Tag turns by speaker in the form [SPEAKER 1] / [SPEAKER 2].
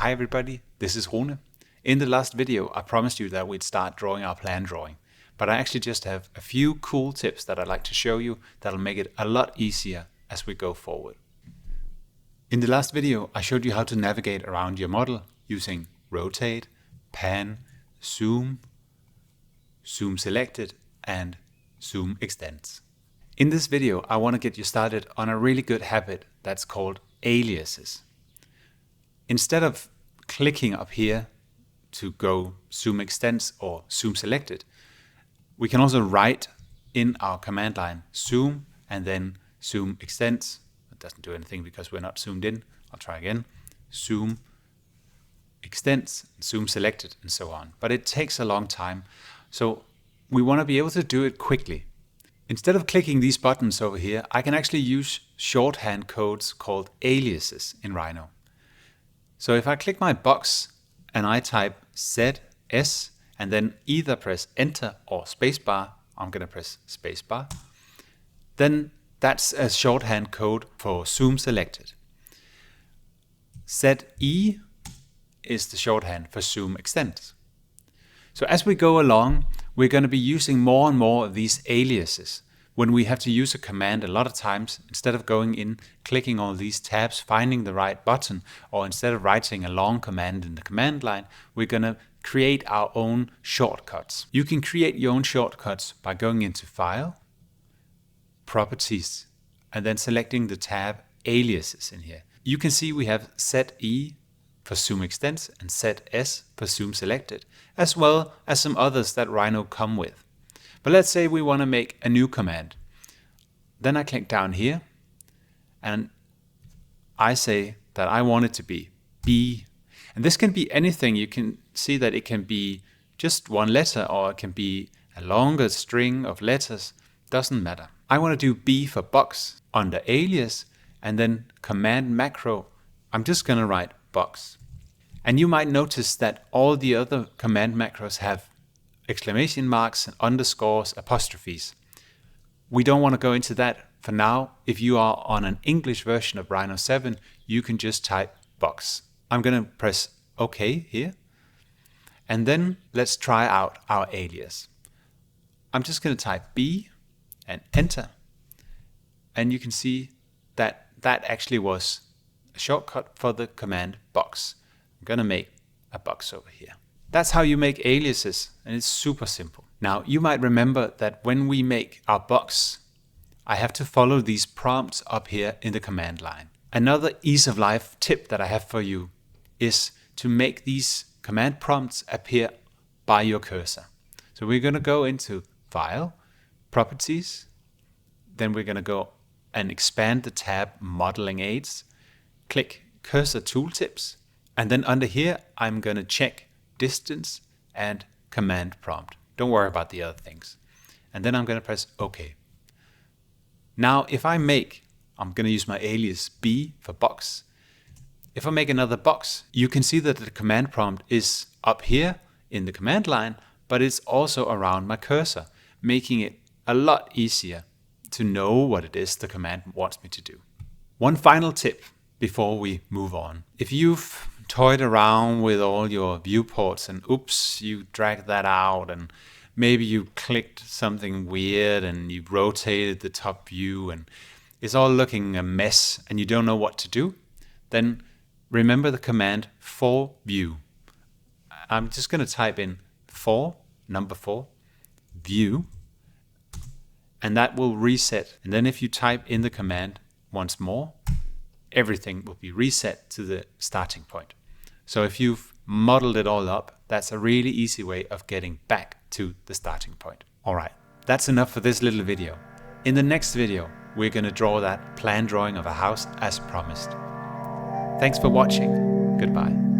[SPEAKER 1] Hi everybody, this is Rune. In the last video, I promised you that we'd start drawing our plan drawing, but I actually just have a few cool tips that I'd like to show you that'll make it a lot easier as we go forward. In the last video, I showed you how to navigate around your model using rotate, pan, zoom, zoom selected, and zoom extends. In this video, I want to get you started on a really good habit that's called aliases. Instead of clicking up here to go zoom extends or zoom selected, we can also write in our command line zoom and then zoom extends. It doesn't do anything because we're not zoomed in. I'll try again. Zoom extends, zoom selected, and so on. But it takes a long time. So we want to be able to do it quickly. Instead of clicking these buttons over here, I can actually use shorthand codes called aliases in Rhino. So if I click my box and I type ZS and then either press enter or spacebar, I'm going to press spacebar, then that's a shorthand code for zoom selected. ZE is the shorthand for zoom extends. So as we go along, we're going to be using more and more of these aliases. When we have to use a command a lot of times, instead of going in, clicking all these tabs, finding the right button, or instead of writing a long command in the command line, we're going to create our own shortcuts. You can create your own shortcuts by going into File, Properties, and then selecting the tab Aliases in here. You can see we have ZE for zoom extends and ZS for zoom selected, as well as some others that Rhino come with. But let's say we want to make a new command. Then I click down here and I say that I want it to be B. And this can be anything. You can see that it can be just one letter or it can be a longer string of letters. Doesn't matter. I want to do B for box under alias and then command macro. I'm just going to write box. And you might notice that all the other command macros have exclamation marks, underscores, apostrophes. We don't want to go into that for now. If you are on an English version of Rhino 7, you can just type box. I'm going to press OK here. And then let's try out our alias. I'm just going to type B and enter. And you can see that that actually was a shortcut for the command box. I'm going to make a box over here. That's how you make aliases, and it's super simple. Now, you might remember that when we make our box, I have to follow these prompts up here in the command line. Another ease of life tip that I have for you is to make these command prompts appear by your cursor. So we're going to go into File, Properties, then we're going to go and expand the tab Modeling Aids, click Cursor Tooltips, and then under here I'm going to check distance and command prompt. Don't worry about the other things. And then I'm going to press OK. Now if I'm going to use my alias B for box. If I make another box, you can see that the command prompt is up here in the command line, but it's also around my cursor, making it a lot easier to know what it is the command wants me to do. One final tip before we move on. If you've toyed around with all your viewports and oops, you dragged that out and maybe you clicked something weird and you rotated the top view and it's all looking a mess and you don't know what to do, then remember the command for view. I'm just going to type in number 4, view, and that will reset. And then if you type in the command once more, everything will be reset to the starting point. So if you've modeled it all up, that's a really easy way of getting back to the starting point. All right, that's enough for this little video. In the next video, we're going to draw that plan drawing of a house as promised. Thanks for watching. Goodbye.